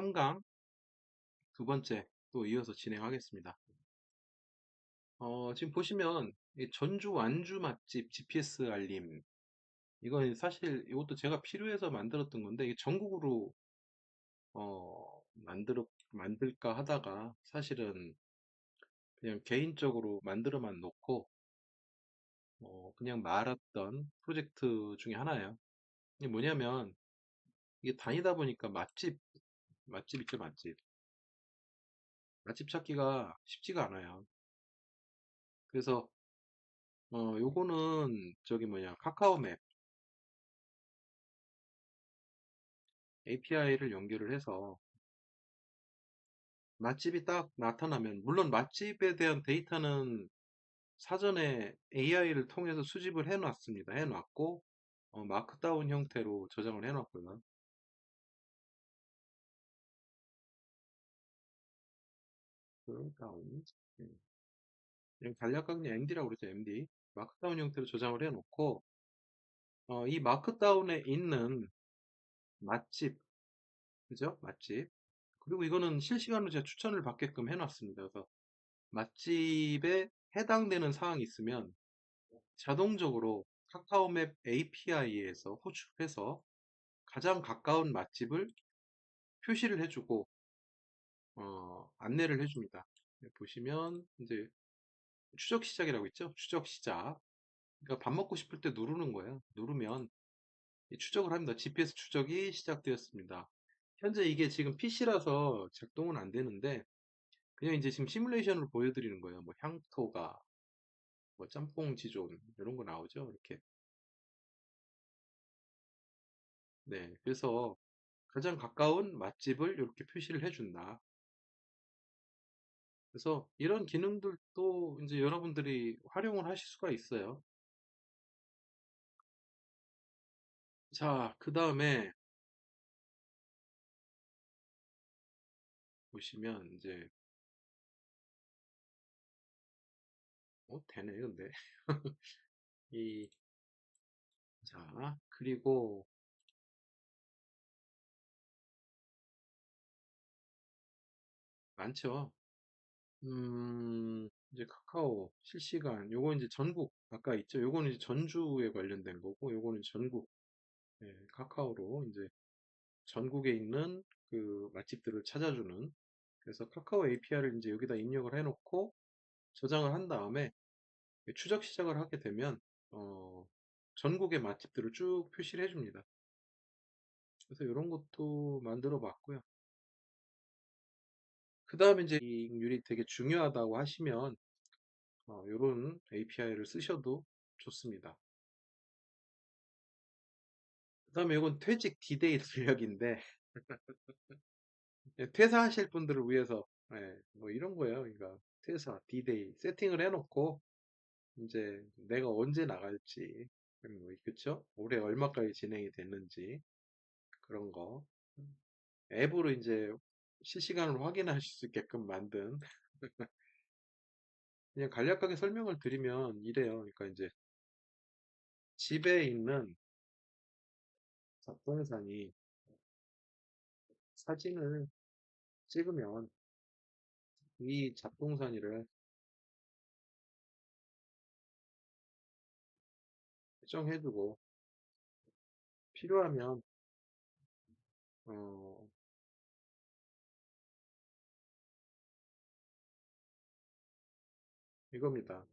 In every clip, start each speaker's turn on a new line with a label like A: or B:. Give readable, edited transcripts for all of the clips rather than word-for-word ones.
A: 3강 두 번째 또 이어서 진행하겠습니다. 지금 보시면 이 전주 완주 맛집 GPS 알림 이건 사실 이것도 제가 필요해서 만들었던 건데 이게 전국으로 만들까 하다가 사실은 그냥 개인적으로 만들어만 놓고 그냥 말았던 프로젝트 중에 하나예요. 이게 뭐냐면 이게 다니다 보니까 맛집 있죠, 맛집. 맛집 찾기가 쉽지가 않아요. 그래서 요거는 저기 뭐냐 카카오맵 API를 연결을 해서 맛집이 딱 나타나면 물론 맛집에 대한 데이터는 사전에 AI를 통해서 수집을 해놨습니다. 해놨고 마크다운 형태로 저장을 해놨고요. 다운 그냥 간략하게 그냥 MD라고 그러죠. MD 마크다운 형태로 저장을 해놓고 이 마크다운에 있는 맛집 그죠? 맛집 그리고 이거는 실시간으로 제가 추천을 받게끔 해놨습니다. 그래서 맛집에 해당되는 사항이 있으면 자동적으로 카카오맵 API에서 호출해서 가장 가까운 맛집을 표시를 해주고 안내를 해줍니다. 보시면 이제 추적 시작이라고 있죠? 추적 시작. 그러니까 밥 먹고 싶을 때 누르는 거예요. 누르면 추적을 합니다. GPS 추적이 시작되었습니다. 현재 이게 지금 PC라서 작동은 안 되는데 그냥 이제 지금 시뮬레이션을 보여드리는 거예요. 뭐 향토가 뭐 짬뽕 지존 이런 거 나오죠. 이렇게. 네. 그래서 가장 가까운 맛집을 이렇게 표시를 해준다. 그래서 이런 기능들도 이제 여러분들이 활용을 하실 수가 있어요. 자, 그 다음에 보시면 이제 되네 근데 이 자, 그리고 많죠. 이제 카카오 실시간 요거 이제 전국 아까 있죠. 요거는 이제 전주에 관련된 거고 요거는 전국 카카오로 이제 전국에 있는 그 맛집들을 찾아주는 그래서 카카오 API를 이제 여기다 입력을 해놓고 저장을 한 다음에 추적 시작을 하게 되면 어, 전국의 맛집들을 쭉 표시를 해줍니다. 그래서 이런 것도 만들어 봤고요. 그 다음에 이제 이익률이 되게 중요하다고 하시면 이런 API를 쓰셔도 좋습니다. 그 다음에 이건 퇴직 D-Day 전략인데 퇴사하실 분들을 위해서 뭐 이런 거예요. 그러니까 퇴사 D-Day 세팅을 해놓고 이제 내가 언제 나갈지 뭐 그쵸? 올해 얼마까지 진행이 됐는지 그런 거 앱으로 이제 실시간으로 확인하실 수 있게끔 만든 그냥 간략하게 설명을 드리면 이래요. 그러니까 이제 집에 있는 잡동사니 사진을 찍으면 이 잡동사니를 설정해두고 필요하면 어, 이겁니다.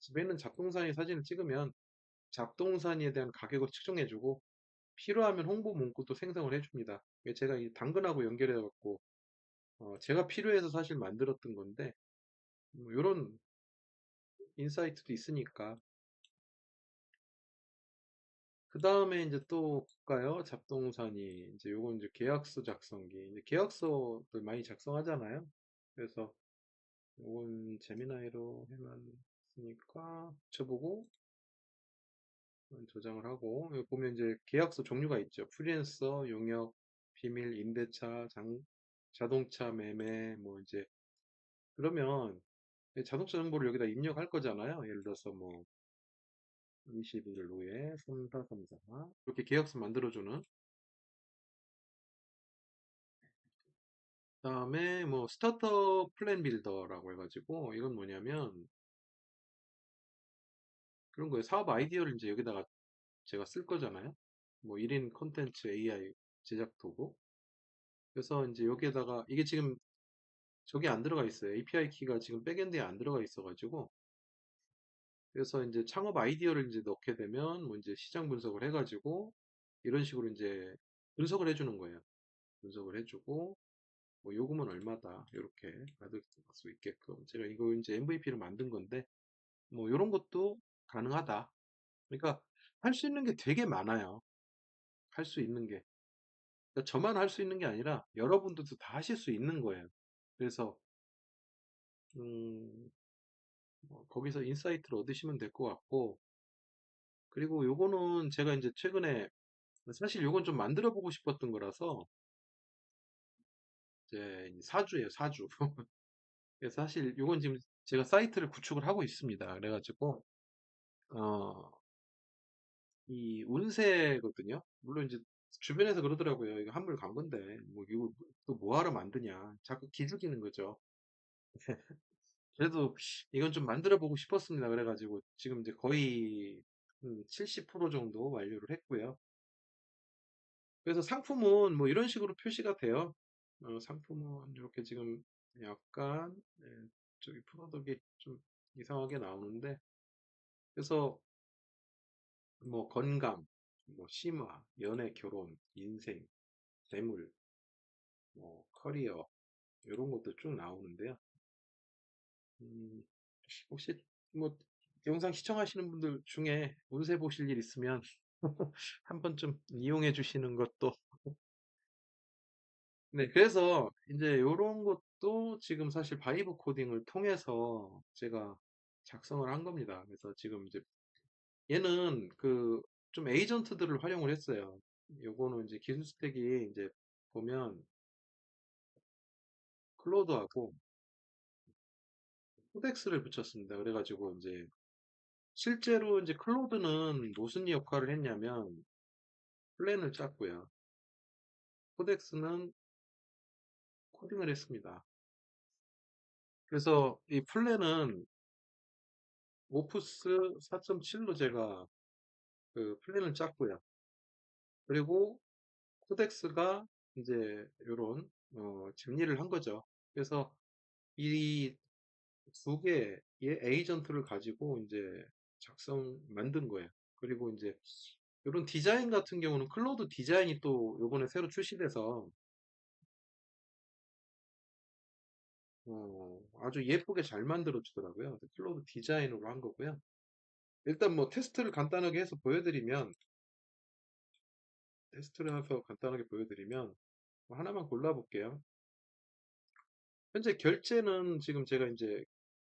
A: 집에 있는 잡동사니 사진을 찍으면 잡동사니에 대한 가격을 측정해주고 필요하면 홍보 문구도 생성을 해줍니다. 이게 제가 이 당근하고 연결해갖고 제가 필요해서 사실 만들었던 건데 이런 인사이트도 있으니까 그 다음에 이제 또 볼까요? 잡동사니 이제 요건 이제 계약서 작성기 이제 계약서들 많이 작성하잖아요. 그래서 요건 제미나이로 해놨으니까 붙여보고 저장을 하고 여기 보면 이제 계약서 종류가 있죠. 프리랜서, 용역, 비밀, 임대차, 자동차 매매 뭐 이제 그러면 자동차 정보를 여기다 입력할 거잖아요. 예를 들어서 뭐 20일 후에 3434 이렇게 계약서 만들어주는 그다음에 뭐 스타트업 플랜 빌더라고 해가지고 이건 뭐냐면 그런 거예요. 사업 아이디어를 이제 여기다가 제가 쓸 거잖아요. 뭐 1인 콘텐츠 AI 제작 도구. 그래서 이제 여기에다가 이게 지금 저게 안 들어가 있어요. API 키가 지금 백엔드에 안 들어가 있어가지고 그래서 이제 창업 아이디어를 이제 넣게 되면 뭐 이제 시장 분석을 해가지고 이런 식으로 이제 분석을 해주는 거예요. 분석을 해주고 뭐 요금은 얼마다 이렇게 받을 수 있게끔 제가 이거 이제 MVP를 만든 건데 뭐 이런 것도 가능하다. 그러니까 할 수 있는 게 되게 많아요. 할 수 있는 게. 그러니까 저만 할 수 있는 게 아니라 여러분들도 다 하실 수 있는 거예요. 그래서 음, 뭐 거기서 인사이트를 얻으시면 될 것 같고 그리고 요거는 제가 이제 최근에 사실 요건 좀 만들어 보고 싶었던 거라서 이제 사주예요, 사주. 그래서 사실 요건 지금 제가 사이트를 구축을 하고 있습니다. 그래가지고 어, 이 운세거든요. 물론 이제 주변에서 그러더라고요. 이거 한물 간 건데 뭐 이거 또 뭐하러 만드냐. 자꾸 기죽이는 거죠. 그래도 이건 좀 만들어 보고 싶었습니다. 그래가지고 지금 이제 거의 70% 정도 완료를 했고요. 그래서 상품은 뭐 이런 식으로 표시가 돼요. 상품은 이렇게 지금 약간 저기 프로덕이 좀 이상하게 나오는데 그래서 뭐 건강, 뭐 심화, 연애, 결혼, 인생, 재물, 뭐 커리어 이런 것도 쭉 나오는데요. 음, 혹시 뭐 영상 시청하시는 분들 중에 운세 보실 일 있으면 한 번쯤 이용해 주시는 것도 네, 그래서 이제 이런 것도 지금 사실 바이브 코딩을 통해서 제가 작성을 한 겁니다. 그래서 지금 이제 얘는 그 좀 에이전트들을 활용을 했어요. 요거는 이제 기술 스택이 이제 보면 클로드하고 코덱스를 붙였습니다. 그래가지고 이제 실제로 이제 클로드는 무슨 역할을 했냐면 플랜을 짰고요. 코덱스는 코딩을 했습니다. 그래서 이 플랜은 오프스 4.7로 제가 그 플랜을 짰고요. 그리고 코덱스가 이제 요런 정리를 한 거죠. 그래서 이 두 개의 에이전트를 가지고 이제 만든 거예요. 그리고 이제 이런 디자인 같은 경우는 클로드 디자인이 또 요번에 새로 출시돼서 아주 예쁘게 잘 만들어 주더라고요. 클로드 디자인으로 한 거고요. 일단 뭐 테스트를 간단하게 해서 보여드리면 테스트를 해서 간단하게 보여드리면 뭐 하나만 골라볼게요. 현재 결제는 지금 제가 이제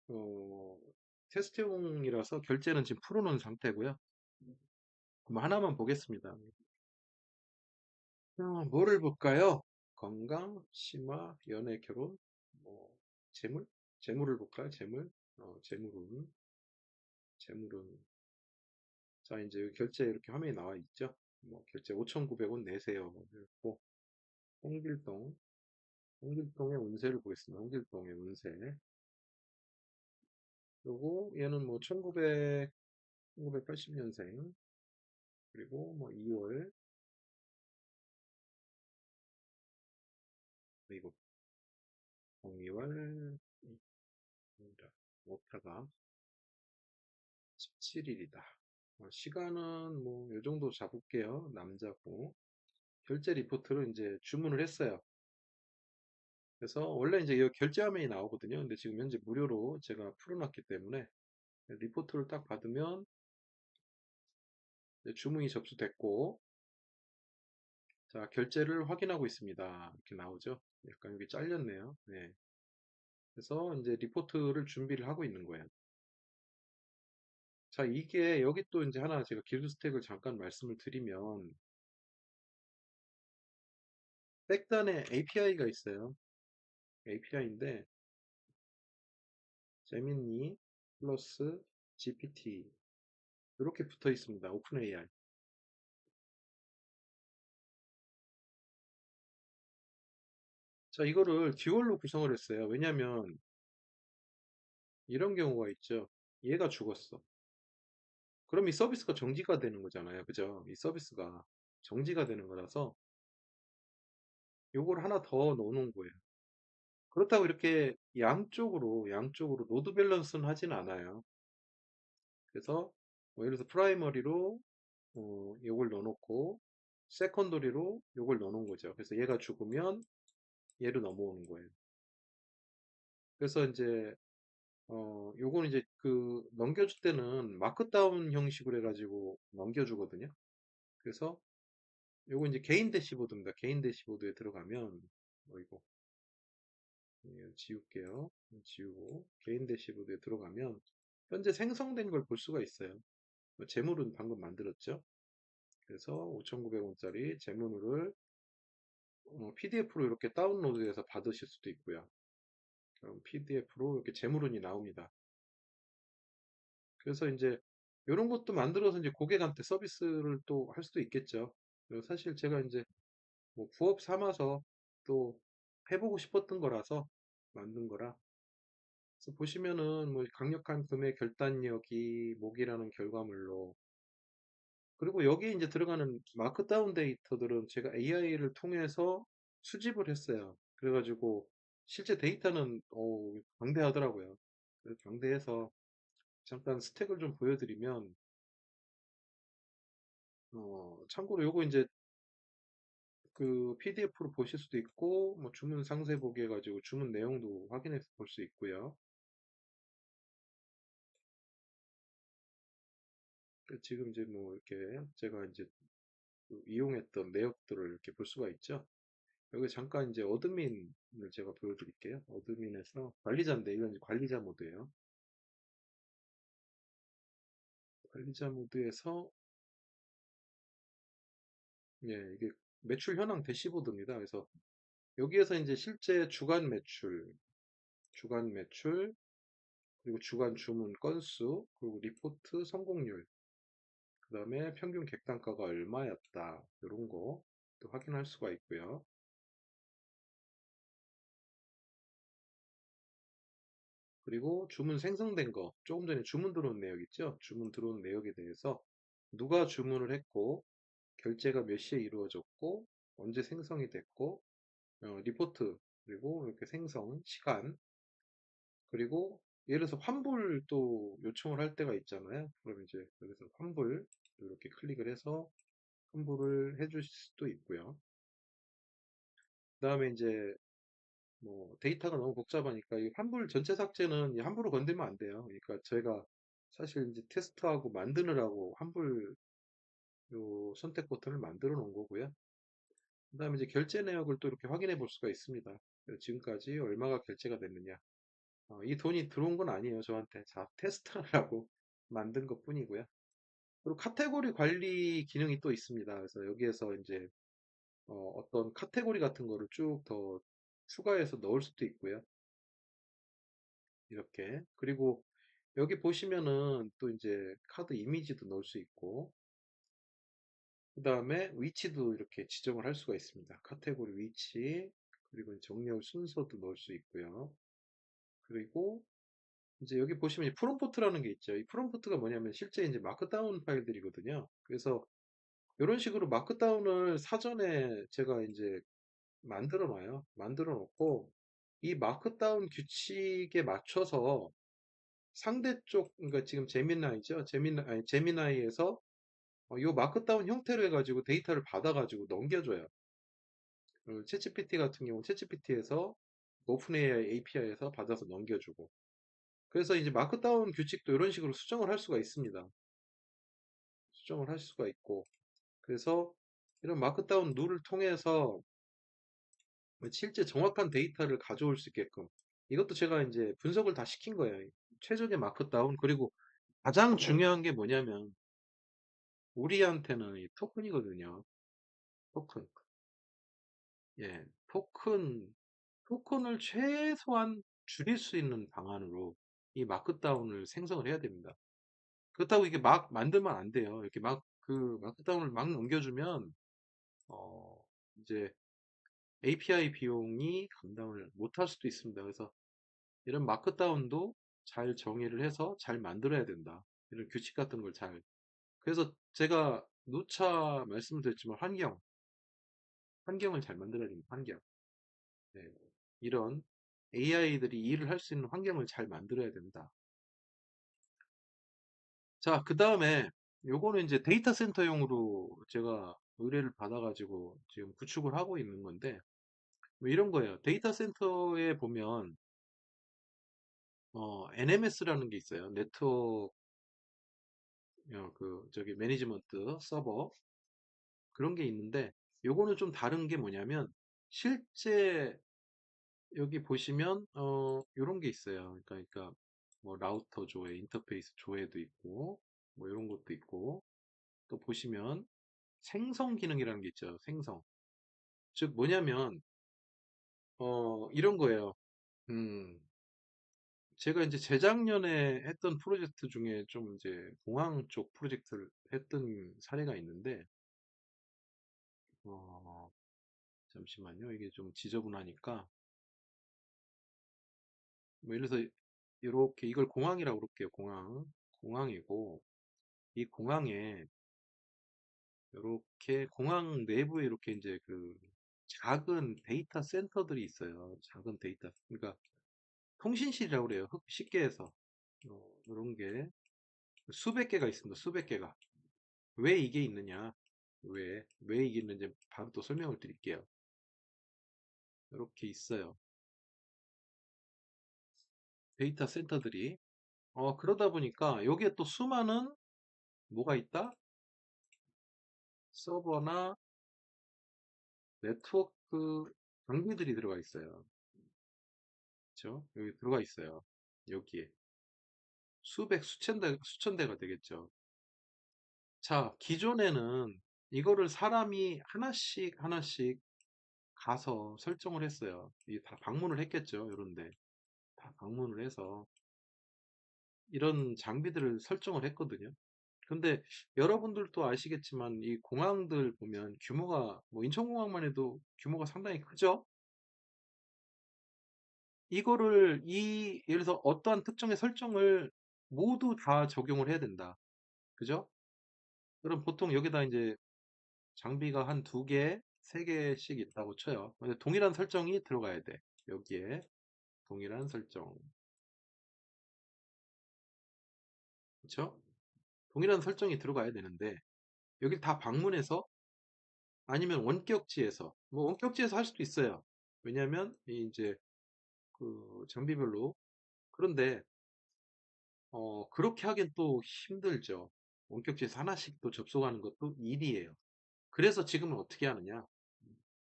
A: 어, 테스트용이라서 결제는 지금 풀어놓은 상태고요. 뭐 하나만 보겠습니다. 뭐를 볼까요? 건강, 심화, 연애, 결혼, 뭐 재물? 재물을 볼까요? 재물? 재물은 자 이제 여기 결제 이렇게 화면이 나와 있죠. 뭐 결제 5,900원 내세요. 그리고 홍길동, 홍길동의 운세를 보겠습니다. 홍길동의 운세. 그리고 얘는 뭐 1980년생 그리고 뭐 2월 그리고 2월 오타가 17일이다. 시간은 뭐 요 정도 잡을게요. 남자고 결제 리포트를 이제 주문을 했어요. 그래서 원래 이제 이 결제 화면이 나오거든요. 근데 지금 현재 무료로 제가 풀어놨기 때문에 리포트를 딱 받으면 주문이 접수됐고 자 결제를 확인하고 있습니다. 이렇게 나오죠. 약간 여기 잘렸네요. 네. 그래서 이제 리포트를 준비를 하고 있는 거예요. 자, 이게 여기 또 이제 하나 제가 기술 스택을 잠깐 말씀을 드리면 백단에 API가 있어요. API인데 제미니 플러스 GPT 이렇게 붙어 있습니다. 오픈 AI. 자, 이거를 듀얼로 구성을 했어요. 왜냐면 이런 경우가 있죠. 얘가 죽었어. 그럼 이 서비스가 정지가 되는 거잖아요. 그죠? 이 서비스가 정지가 되는 거라서 요걸 하나 더 넣어놓은 거예요. 그렇다고 이렇게 양쪽으로 노드 밸런스는 하진 않아요. 그래서 뭐 예를 들어서 프라이머리로 요걸 넣어놓고 세컨더리로 요걸 넣어놓은 거죠. 그래서 얘가 죽으면 얘로 넘어오는 거예요. 그래서 이제 요거는 이제 그 넘겨줄 때는 마크다운 형식으로 해가지고 넘겨주거든요. 그래서 요거 이제 개인 대시보드입니다. 개인 대시보드에 들어가면 이거 지울게요. 지우고 개인 대시보드에 들어가면 현재 생성된 걸 볼 수가 있어요. 재물은 방금 만들었죠. 그래서 5,900원짜리 재물을 PDF로 이렇게 다운로드해서 받으실 수도 있고요. 그럼 PDF로 이렇게 재물은이 나옵니다. 그래서 이제 이런 것도 만들어서 이제 고객한테 서비스를 또 할 수도 있겠죠. 그리고 사실 제가 이제 뭐 부업 삼아서 또 해보고 싶었던 거라서 만든 거라. 그래서 보시면은 뭐 강력한 금의 결단력이 목이라는 결과물로 그리고 여기 이제 들어가는 마크다운 데이터들은 제가 AI를 통해서 수집을 했어요. 그래가지고 실제 데이터는 방대하더라고요. 그래서 방대해서 잠깐 스택을 좀 보여드리면 참고로 요거 이제 그 PDF로 보실 수도 있고 뭐 주문 상세 보기 해가지고 주문 내용도 확인해서 볼 수 있고요. 지금 이제 뭐 이렇게 제가 이제 그 이용했던 내역들을 이렇게 볼 수가 있죠. 여기 잠깐 이제 어드민을 제가 보여드릴게요. 어드민에서 관리자인데 이건 이제 관리자 모드예요. 관리자 모드에서 예, 이게 매출 현황 대시보드입니다. 그래서 여기에서 이제 실제 주간 매출, 그리고 주간 주문 건수, 그리고 리포트 성공률, 그 다음에 평균 객단가가 얼마였다. 이런 거 또 확인할 수가 있고요. 그리고 주문 생성된 거, 조금 전에 주문 들어온 내역 있죠? 주문 들어온 내역에 대해서 누가 주문을 했고, 결제가 몇 시에 이루어졌고, 언제 생성이 됐고, 리포트, 그리고 이렇게 생성 시간, 그리고 예를 들어서 환불 또 요청을 할 때가 있잖아요. 그럼 이제 여기서 환불 이렇게 클릭을 해서 환불을 해주실 수도 있고요. 그 다음에 이제 뭐 데이터가 너무 복잡하니까 이 환불 전체 삭제는 이 함부로 건들면 안 돼요. 그러니까 저희가 사실 이제 테스트하고 만드느라고 환불 요 선택 버튼을 만들어 놓은 거고요. 그 다음에 이제 결제 내역을 또 이렇게 확인해 볼 수가 있습니다. 지금까지 얼마가 결제가 됐느냐. 이 돈이 들어온 건 아니에요, 저한테. 자, 테스트하라고 만든 것 뿐이고요. 그리고 카테고리 관리 기능이 또 있습니다. 그래서 여기에서 이제 어떤 카테고리 같은 거를 쭉 더 추가해서 넣을 수도 있고요. 이렇게. 그리고 여기 보시면은 또 이제 카드 이미지도 넣을 수 있고, 그 다음에 위치도 이렇게 지정을 할 수가 있습니다. 카테고리 위치, 그리고 정렬 순서도 넣을 수 있고요. 그리고 이제 여기 보시면 이 프롬프트라는 게 있죠. 이 프롬프트가 뭐냐면 실제 이제 마크다운 파일들이거든요. 그래서 이런 식으로 마크다운을 사전에 제가 이제 만들어 놔요. 만들어 놓고 이 마크다운 규칙에 맞춰서 상대 쪽, 그러니까 지금 제미나이죠. 제미나이에서 이 마크다운 형태로 해가지고 데이터를 받아가지고 넘겨줘요. 챗GPT 같은 경우 챗GPT에서 오픈 AI API에서 받아서 넘겨주고. 그래서 이제 마크다운 규칙도 이런 식으로 수정을 할 수가 있습니다. 수정을 할 수가 있고. 그래서 이런 마크다운 룰을 통해서 실제 정확한 데이터를 가져올 수 있게끔 이것도 제가 이제 분석을 다 시킨 거예요. 최적의 마크다운 그리고 가장 중요한 게 뭐냐면 우리한테는 이 토큰이거든요. 토큰. 예, 토큰을 최소한 줄일 수 있는 방안으로 이 마크다운을 생성을 해야 됩니다. 그렇다고 이게 막 만들면 안 돼요. 이렇게 막 그 마크다운을 막 넘겨주면 어 이제 API 비용이 감당을 못할 수도 있습니다. 그래서 이런 마크다운도 잘 정의를 해서 잘 만들어야 된다. 이런 규칙 같은 걸 잘. 그래서 제가 누차 말씀을 드렸지만 환경을 잘 만들어야 됩니다. 환경. 네. 이런 AI들이 일을 할 수 있는 환경을 잘 만들어야 된다. 자, 그 다음에 요거는 이제 데이터 센터용으로 제가 의뢰를 받아가지고 지금 구축을 하고 있는 건데, 뭐 이런 거예요. 데이터 센터에 보면, NMS라는 게 있어요. 네트워크, 저기 매니지먼트 서버. 그런 게 있는데, 요거는 좀 다른 게 뭐냐면, 실제 여기 보시면, 요런 게 있어요. 그러니까 뭐 라우터 조회, 인터페이스 조회도 있고, 뭐 이런 것도 있고, 또 보시면 생성 기능이라는 게 있죠. 생성. 즉 뭐냐면 이런 거예요. 음, 제가 이제 재작년에 했던 프로젝트 중에 좀 이제 공항 쪽 프로젝트를 했던 사례가 있는데 어, 잠시만요. 이게 좀 지저분하니까 뭐 예를 들어서 이렇게 이걸 공항이라고 그럴게요. 공항이고 이 공항에 이렇게 공항 내부에 이렇게 이제 그 작은 데이터 센터들이 있어요. 작은 데이터. 그러니까 통신실이라고 그래요. 쉽게 해서. 이런 게 수백 개가 있습니다. 수백 개가. 왜 이게 있느냐? 왜 이게 있는지 바로 또 설명을 드릴게요. 이렇게 있어요. 데이터 센터들이. 그러다 보니까 여기에 또 수많은 뭐가 있다? 서버나 네트워크 장비들이 들어가 있어요. 그렇죠? 여기 들어가 있어요. 여기에. 수천 대가 되겠죠. 자, 기존에는 이거를 사람이 하나씩 하나씩 가서 설정을 했어요. 이게 다 방문을 했겠죠. 이런데 다 방문을 해서 이런 장비들을 설정을 했거든요. 근데 여러분들도 아시겠지만 이 공항들 보면 규모가 뭐 인천공항만 해도 규모가 상당히 크죠. 이거를 예를 들어서 어떠한 특정의 설정을 모두 다 적용을 해야 된다. 그죠? 그럼 보통 여기다 이제 장비가 한 두 개, 세 개씩 있다고 쳐요. 근데 동일한 설정이 들어가야 돼. 여기에 동일한 설정. 그렇죠? 동일한 설정이 들어가야 되는데 여길 다 방문해서 아니면 원격지에서 뭐 원격지에서 할 수도 있어요. 왜냐하면 이제 그 장비별로 그런데 그렇게 하기엔 또 힘들죠. 원격지에서 하나씩 또 접속하는 것도 일이에요. 그래서 지금은 어떻게 하느냐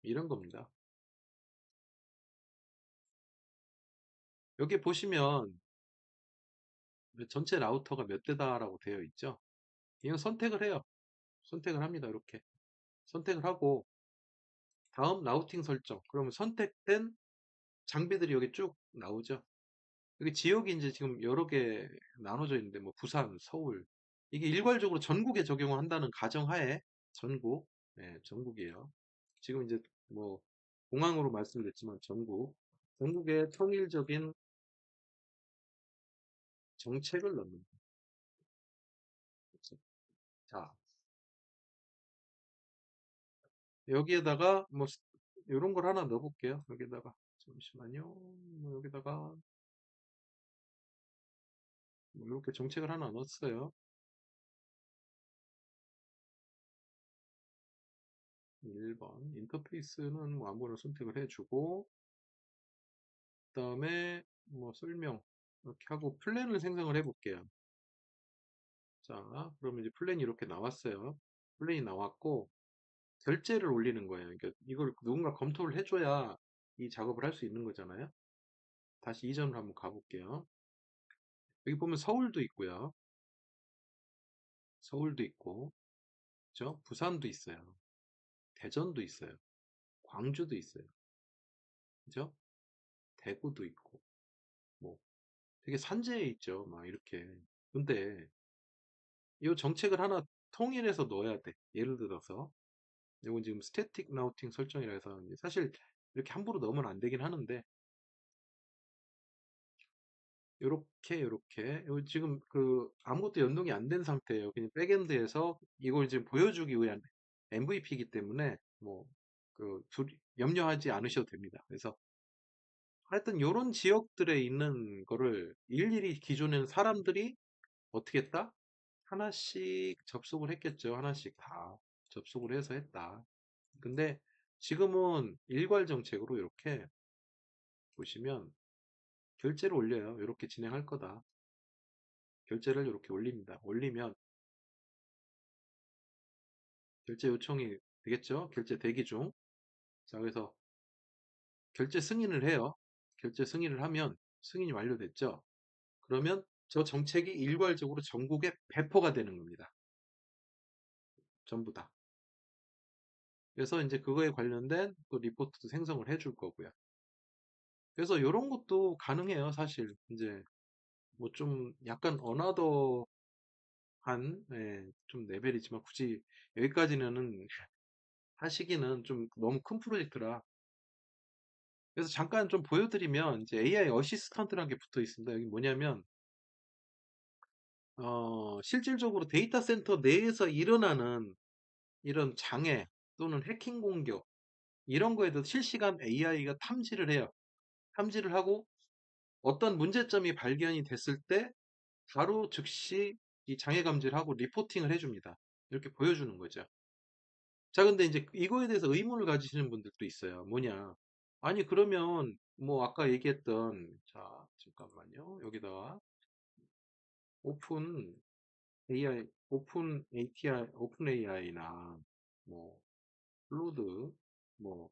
A: 이런 겁니다. 여기 보시면 전체 라우터가 몇 대다라고 되어 있죠. 이건 선택을 해요. 선택을 합니다. 이렇게 선택을 하고 다음 라우팅 설정. 그러면 선택된 장비들이 여기 쭉 나오죠. 여기 지역이 이제 지금 여러 개 나눠져 있는데 뭐 부산, 서울 이게 일괄적으로 전국에 적용을 한다는 가정하에 전국, 네, 전국이에요. 지금 이제 뭐 공항으로 말씀드렸지만 전국에 통일적인 정책을 넣는 거죠. 자, 여기에다가 뭐 이런 걸 하나 넣어볼게요. 여기다가 잠시만요. 뭐 여기다가 뭐 이렇게 정책을 하나 넣었어요. 1번 인터페이스는 뭐 아무거나 선택을 해주고 그 다음에 뭐 설명 이렇게 하고 플랜을 생성을 해볼게요. 자, 그러면 이제 플랜이 이렇게 나왔어요. 플랜이 나왔고 결제를 올리는 거예요. 그러니까 이걸 누군가 검토를 해줘야 이 작업을 할 수 있는 거잖아요. 다시 이전으로 한번 가볼게요. 여기 보면 서울도 있고요. 서울도 있고, 그죠? 부산도 있어요. 대전도 있어요. 광주도 있어요. 그죠? 대구도 있고, 뭐 되게 산재에 있죠. 막 이렇게. 근데 이 정책을 하나 통일해서 넣어야 돼. 예를 들어서 이건 지금 스태틱 라우팅 설정이라 해서 사실 이렇게 함부로 넣으면 안 되긴 하는데, 요렇게 지금 그 아무것도 연동이 안 된 상태예요. 그냥 백엔드에서 이걸 지금 보여주기 위한 MVP이기 때문에 뭐 그 염려하지 않으셔도 됩니다. 그래서 하여튼 요런 지역들에 있는 거를 일일이 기존에는 사람들이 어떻게 했다? 하나씩 접속을 했겠죠. 하나씩 다 접속을 해서 했다. 근데 지금은 일괄 정책으로 이렇게 보시면 결제를 올려요. 이렇게 진행할 거다. 결제를 이렇게 올립니다. 올리면 결제 요청이 되겠죠? 결제 대기 중. 자, 그래서 결제 승인을 해요. 결제 승인을 하면 승인이 완료됐죠? 그러면 저 정책이 일괄적으로 전국에 배포가 되는 겁니다. 전부 다. 그래서 이제 그거에 관련된 또 리포트도 생성을 해줄 거고요. 그래서 이런 것도 가능해요, 사실. 이제 뭐 좀 약간 어나더한 좀 레벨이지만 굳이 여기까지는 하시기는 좀 너무 큰 프로젝트라. 그래서 잠깐 좀 보여드리면 이제 AI 어시스턴트라는 게 붙어 있습니다. 여기 뭐냐면 실질적으로 데이터 센터 내에서 일어나는 이런 장애 또는 해킹 공격 이런 거에도 실시간 AI가 탐지를 해요. 탐지를 하고 어떤 문제점이 발견이 됐을 때 바로 즉시 이 장애 감지를 하고 리포팅을 해줍니다. 이렇게 보여주는 거죠. 자, 근데 이제 이거에 대해서 의문을 가지시는 분들도 있어요. 뭐냐? 아니, 그러면 뭐 아까 얘기했던 자, 잠깐만요. 여기다가 오픈 AI, 오픈 API, 오픈 AI나 뭐 클로드 뭐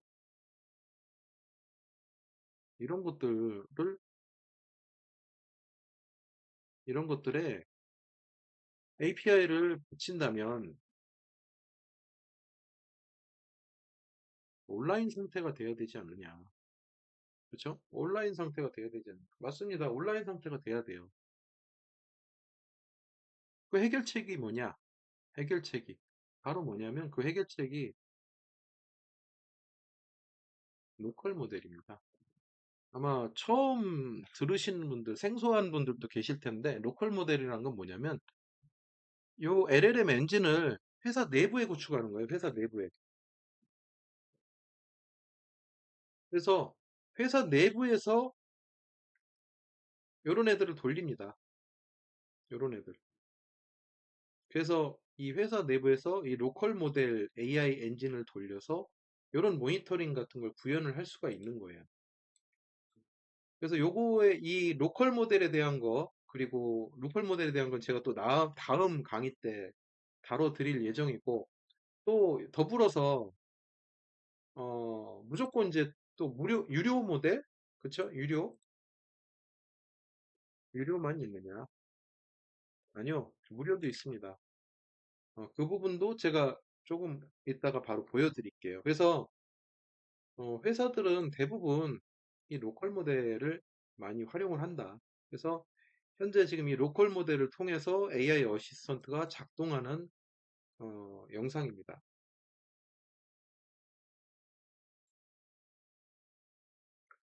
A: 이런 것들을 이런 것들에 API를 붙인다면 온라인 상태가 돼야 되지 않느냐. 그렇죠? 온라인 상태가 돼야 되지 않느냐. 맞습니다. 온라인 상태가 돼야 돼요. 그 해결책이 뭐냐? 해결책이 바로 뭐냐면 그 해결책이 로컬 모델입니다. 아마 처음 들으시는 분들, 생소한 분들도 계실 텐데 로컬 모델이라는 건 뭐냐면 요 LLM 엔진을 회사 내부에 구축하는 거예요. 회사 내부에. 그래서 회사 내부에서 요런 애들을 돌립니다. 요런 애들. 그래서 이 회사 내부에서 이 로컬 모델 AI 엔진을 돌려서 요런 모니터링 같은 걸 구현을 할 수가 있는 거예요. 그래서 요거의 이 로컬 모델에 대한 거, 그리고 로컬 모델에 대한 건 제가 또 다음 강의 때 다뤄드릴 예정이고, 또 더불어서, 무조건 이제 또 유료 모델? 그쵸? 유료만 있느냐? 아니요. 무료도 있습니다. 그 부분도 제가 조금 이따가 바로 보여드릴게요. 그래서, 회사들은 대부분 이 로컬 모델을 많이 활용을 한다. 그래서 현재 지금 이 로컬 모델을 통해서 AI 어시스턴트가 작동하는 영상입니다.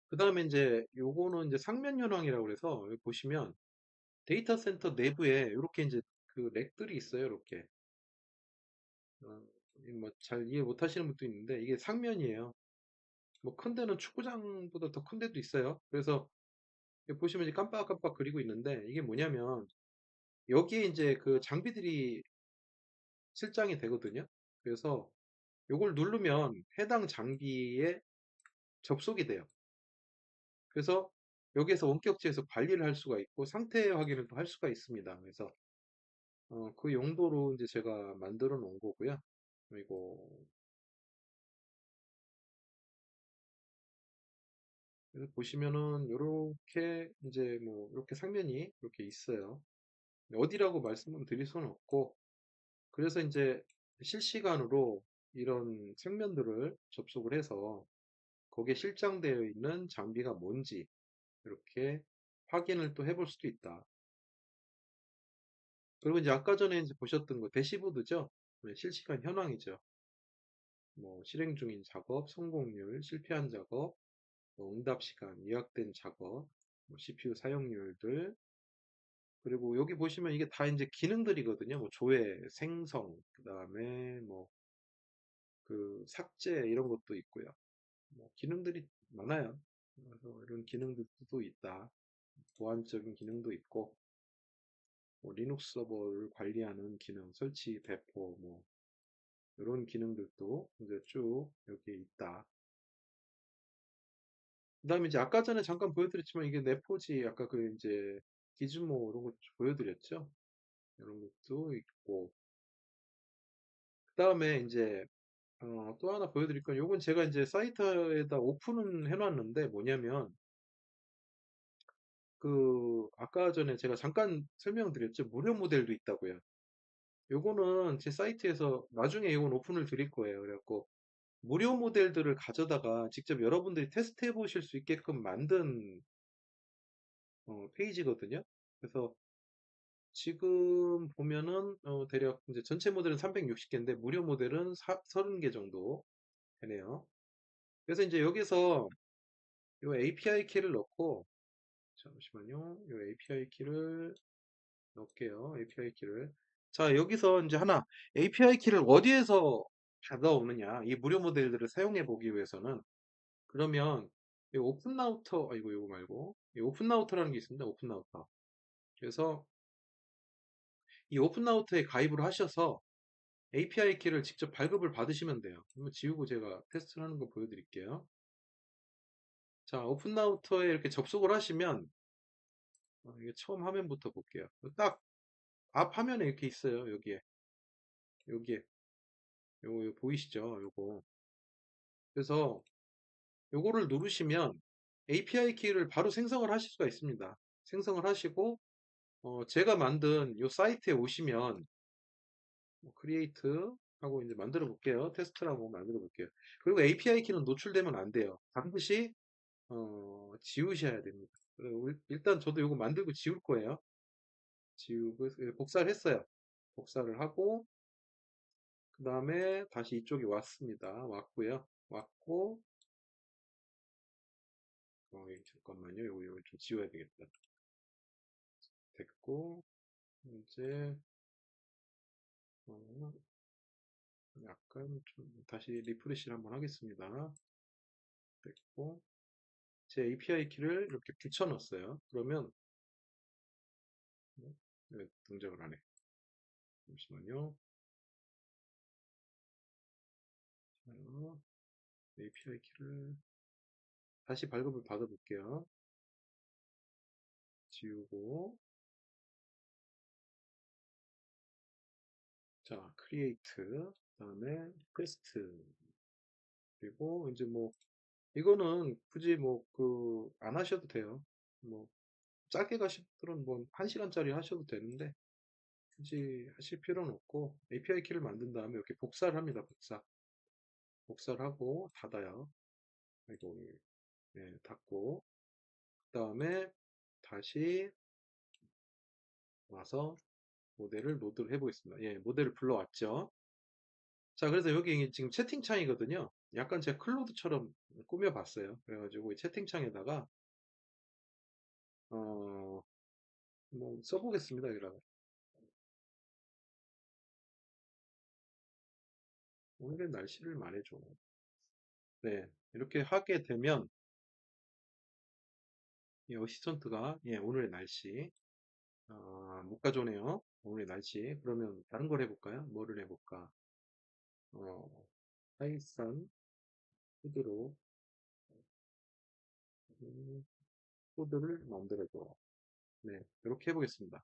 A: 그 다음에 이제 요거는 이제 상면 현황이라고 그래서 여기 보시면 데이터 센터 내부에 이렇게 이제 그 렉들이 있어요. 이렇게 뭐잘 이해 못 하시는 분도 있는데 이게 상면이에요. 뭐 큰 데는 축구장보다 더 큰 데도 있어요. 그래서 여기 보시면 이제 깜빡깜빡 그리고 있는데 이게 뭐냐면 여기에 이제 그 장비들이 실장이 되거든요. 그래서 요걸 누르면 해당 장비에 접속이 돼요. 그래서 여기에서 원격지에서 관리를 할 수가 있고 상태 확인을 또 할 수가 있습니다. 그래서 그 용도로 이제 제가 만들어 놓은 거고요. 그리고 그래서 보시면은 요렇게 이제 뭐 이렇게 상면이 이렇게 있어요. 어디라고 말씀을 드릴 수는 없고 그래서 이제 실시간으로 이런 생면들을 접속을 해서 거기에 실장되어 있는 장비가 뭔지 이렇게 확인을 또 해볼 수도 있다. 그리고 이제 아까 전에 이제 보셨던 거 대시보드죠? 네, 실시간 현황이죠. 뭐 실행 중인 작업, 성공률, 실패한 작업, 뭐 응답 시간, 예약된 작업, 뭐 CPU 사용률들, 그리고 여기 보시면 이게 다 이제 기능들이거든요. 뭐 조회, 생성, 그다음에 뭐 그 삭제 이런 것도 있고요. 뭐 기능들이 많아요. 그래서 이런 기능들도 있다. 보안적인 기능도 있고, 뭐 리눅스 서버를 관리하는 기능, 설치, 배포, 뭐 이런 기능들도 이제 쭉 여기에 있다. 그다음에 이제 아까 전에 잠깐 보여드렸지만 이게 내포지 아까 그 이제 기즈모 이런 것 보여드렸죠. 이런 것도 있고, 그다음에 이제 또 하나 보여드릴 건 요건 제가 이제 사이트에다 오픈은 해놨는데 뭐냐면 그 아까 전에 제가 잠깐 설명드렸죠. 무료 모델도 있다고요. 요거는 제 사이트에서 나중에 이건 오픈을 드릴 거예요. 그래갖고 무료 모델들을 가져다가 직접 여러분들이 테스트 해보실 수 있게끔 만든 페이지거든요. 그래서 지금 보면은 대략 이제 전체 모델은 360개인데 무료 모델은 30개 정도 되네요. 그래서 이제 여기서 이 API 키를 넣고 잠시만요. 이 API 키를 넣을게요. API 키를. 자, 여기서 이제 하나 API 키를 어디에서 받아오느냐? 이 무료 모델들을 사용해 보기 위해서는 그러면 이 오픈 라우터 아이고 이거 말고 이 오픈 라우터라는 게 있습니다. 오픈 라우터. 그래서 이 오픈 라우터에 가입을 하셔서 API 키를 직접 발급을 받으시면 돼요. 한번 지우고 제가 테스트를 하는 거 보여드릴게요. 자, 오픈 라우터에 이렇게 접속을 하시면 이게 처음 화면부터 볼게요. 딱 앞 화면에 이렇게 있어요. 여기에 요거 보이시죠? 요거. 그래서 요거를 누르시면 API 키를 바로 생성을 하실 수가 있습니다. 생성을 하시고 제가 만든 요 사이트에 오시면 크리에이트 하고 이제 만들어 볼게요. 테스트라고 만들어 볼게요. 그리고 API 키는 노출되면 안 돼요. 반드시 지우셔야 됩니다. 일단 저도 이거 만들고 지울 거예요. 지우고 복사를 했어요. 복사를 하고 그 다음에 다시 이쪽에 왔습니다. 왔고요. 왔고 잠깐만요. 이거 좀 지워야 되겠다. 됐고 이제 어, 약간 좀 다시 리프레시를 한번 하겠습니다. 됐고 제 API 키를 이렇게 붙여넣었어요. 그러면 왜 동작을 안 해? 잠시만요. API 키를 다시 발급을 받아볼게요. 지우고 자 크리에이트 그다음에 퀘스트 그리고 이제 뭐 이거는 굳이 뭐 그 안 하셔도 돼요. 뭐 짧게 가실 분들은 뭐 1시간짜리 하셔도 되는데 굳이 하실 필요는 없고 API 키를 만든 다음에 이렇게 복사를 합니다. 복사를 하고 닫아요. 아이고 네, 닫고 그 다음에 다시 와서 모델을 로드를 해보겠습니다. 예, 모델을 불러왔죠. 자, 그래서 여기 지금 채팅창이거든요. 약간 제가 클로드처럼 꾸며봤어요. 그래가지고 이 채팅창에다가 어, 뭐 써보겠습니다. 여기다가 오늘의 날씨를 말해줘. 네, 이렇게 하게 되면 이 어시스턴트가 예, 오늘의 날씨 못 가져오네요. 오늘의 날씨. 그러면 다른 걸 해볼까요? 뭐를 해볼까? 어, 파이썬 코드로 음, 코드를 만들어줘. 네, 이렇게 해보겠습니다.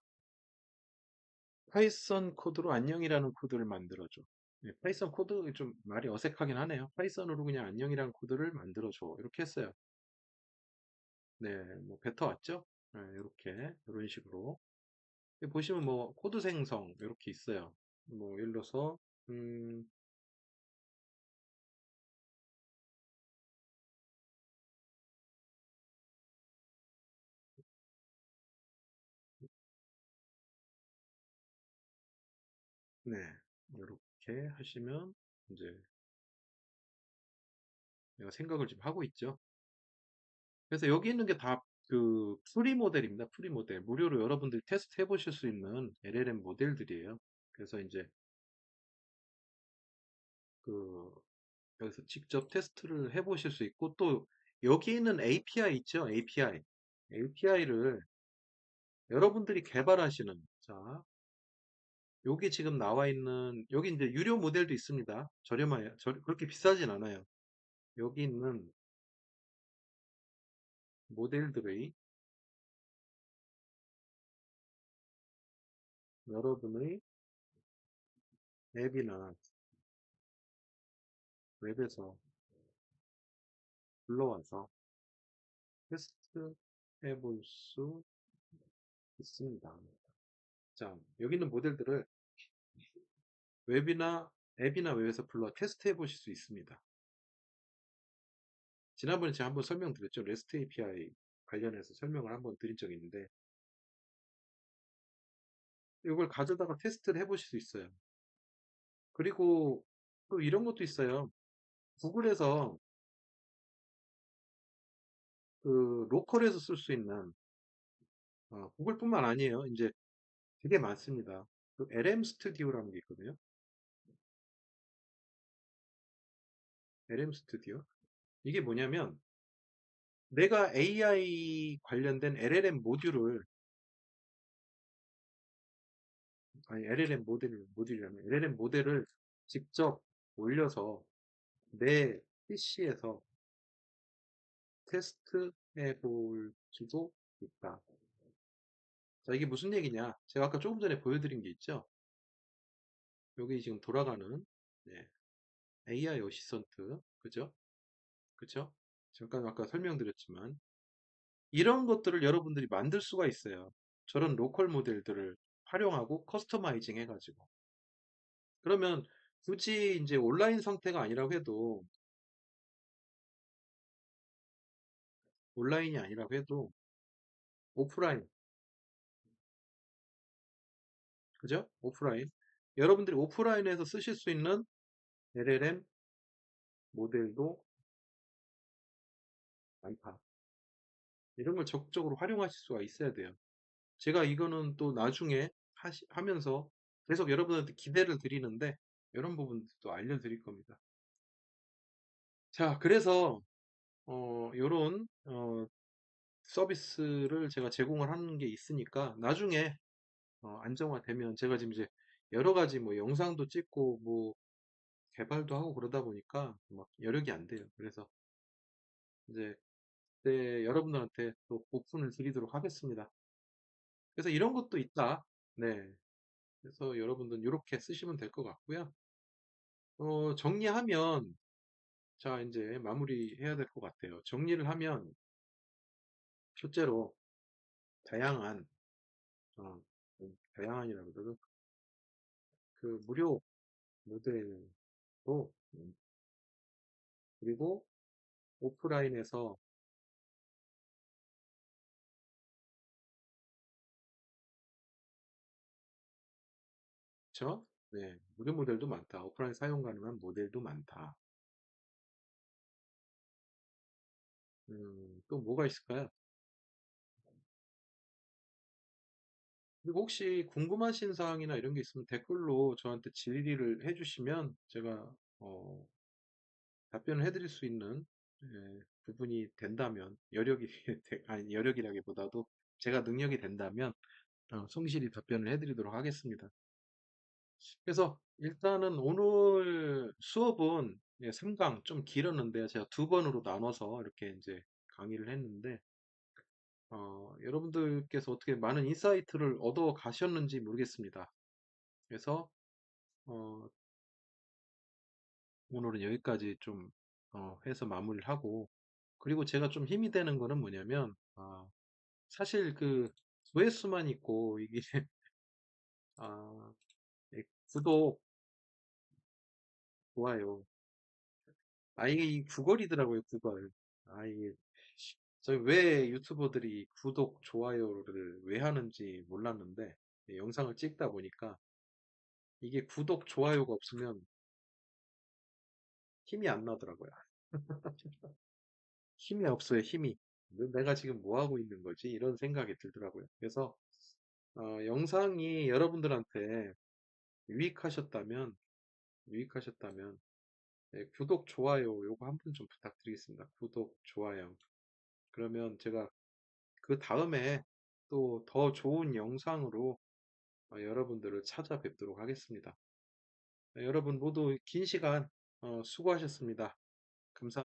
A: 파이썬 코드로 안녕이라는 코드를 만들어줘. 네, 파이썬 코드 좀 말이 어색하긴 하네요. 파이썬으로 그냥 안녕이라는 코드를 만들어줘. 이렇게 했어요. 네, 뭐 뱉어 왔죠? 네, 이렇게 이런 식으로 여기 보시면 뭐 코드 생성 이렇게 있어요. 뭐 예를 들어서 음, 네, 이렇게 하시면 이제 내가 생각을 좀 하고 있죠. 그래서 여기 있는 게 다 그 프리 모델입니다. 프리 모델. 무료로 여러분들이 테스트 해보실 수 있는 LLM 모델들이에요. 그래서 이제 그 여기서 직접 테스트를 해보실 수 있고 또 여기 있는 API 있죠? API. API를 여러분들이 개발하시는 자 여기 지금 나와 있는 여기 이제 유료 모델도 있습니다. 저렴해요. 그렇게 비싸진 않아요. 여기 있는 모델들의 여러분의 앱이나 웹에서 불러와서 테스트 해볼 수 있습니다. 자, 여기 있는 모델들을 웹이나 앱이나 웹에서 불러 테스트 해보실 수 있습니다. 지난번에 제가 한번 설명드렸죠. REST API 관련해서 설명을 한번 드린 적이 있는데 이걸 가져다가 테스트를 해보실 수 있어요. 그리고 또 이런 것도 있어요. 구글에서 그 로컬에서 쓸 수 있는 구글뿐만 아니에요. 이제 되게 많습니다. 그 LM 스튜디오라는 게 있거든요. LM 스튜디오. 이게 뭐냐면 내가 AI 관련된 LLM 모듈을 아니 LLM 모듈이라면 LLM 모델을 직접 올려서 내 PC에서 테스트해 볼 수도 있다. 자, 이게 무슨 얘기냐? 제가 아까 조금 전에 보여드린 게 있죠? 여기 지금 돌아가는 네, AI 어시스턴트, 그죠? 그죠? 잠깐 아까 설명드렸지만 이런 것들을 여러분들이 만들 수가 있어요. 저런 로컬 모델들을 활용하고 커스터마이징 해가지고. 그러면 굳이 이제 온라인 상태가 아니라고 해도 온라인이 아니라고 해도 오프라인, 그죠? 오프라인. 여러분들이 오프라인에서 쓰실 수 있는 LLM 모델도 많다. 이런 걸 적극적으로 활용하실 수가 있어야 돼요. 제가 이거는 또 나중에 하면서 계속 여러분한테 기대를 드리는데 이런 부분도 알려드릴 겁니다. 자, 그래서 요런 서비스를 제가 제공을 하는 게 있으니까 나중에 안정화되면 제가 지금 이제 여러 가지 뭐 영상도 찍고 뭐 개발도 하고 그러다 보니까 막 여력이 안 돼요. 그래서 이제 그때 여러분들한테 또 오픈을 드리도록 하겠습니다. 그래서 이런 것도 있다. 네. 그래서 여러분들은 이렇게 쓰시면 될 것 같고요. 정리하면 자 이제 마무리해야 될 것 같아요. 정리를 하면 실제로 다양한 어, 다양한이라고 해도 그 무료 모델도 그리고 오프라인에서 그쵸? 네, 무료 모델도 많다. 오프라인 사용 가능한 모델도 많다. 또 뭐가 있을까요? 그리고 혹시 궁금하신 사항이나 이런 게 있으면 댓글로 저한테 질의를 해주시면 제가 답변을 해드릴 수 있는 부분이 된다면 여력이 아니 여력이라기보다도 제가 능력이 된다면 성실히 답변을 해드리도록 하겠습니다. 그래서 일단은 오늘 수업은 3강 좀 길었는데요. 제가 두 번으로 나눠서 이렇게 이제 강의를 했는데 여러분들께서 어떻게 많은 인사이트를 얻어 가셨는지 모르겠습니다. 그래서 어, 오늘은 여기까지 좀 해서 마무리를 하고 그리고 제가 좀 힘이 되는 거는 뭐냐면 사실 그 조회수만 있고 이게 아, 구독, 좋아요 이게 이 구걸이더라고요 구걸 이게 저희 왜 유튜버들이 구독, 좋아요를 왜 하는지 몰랐는데 영상을 찍다 보니까 이게 구독, 좋아요가 없으면 힘이 안 나더라고요. 힘이 없어요, 힘이. 내가 지금 뭐 하고 있는 거지? 이런 생각이 들더라고요. 그래서 영상이 여러분들한테 유익하셨다면, 유익하셨다면, 네, 구독, 좋아요, 요거 한 번 좀 부탁드리겠습니다. 구독, 좋아요. 그러면 제가 그 다음에 또 더 좋은 영상으로 여러분들을 찾아뵙도록 하겠습니다. 여러분 모두 긴 시간 수고하셨습니다.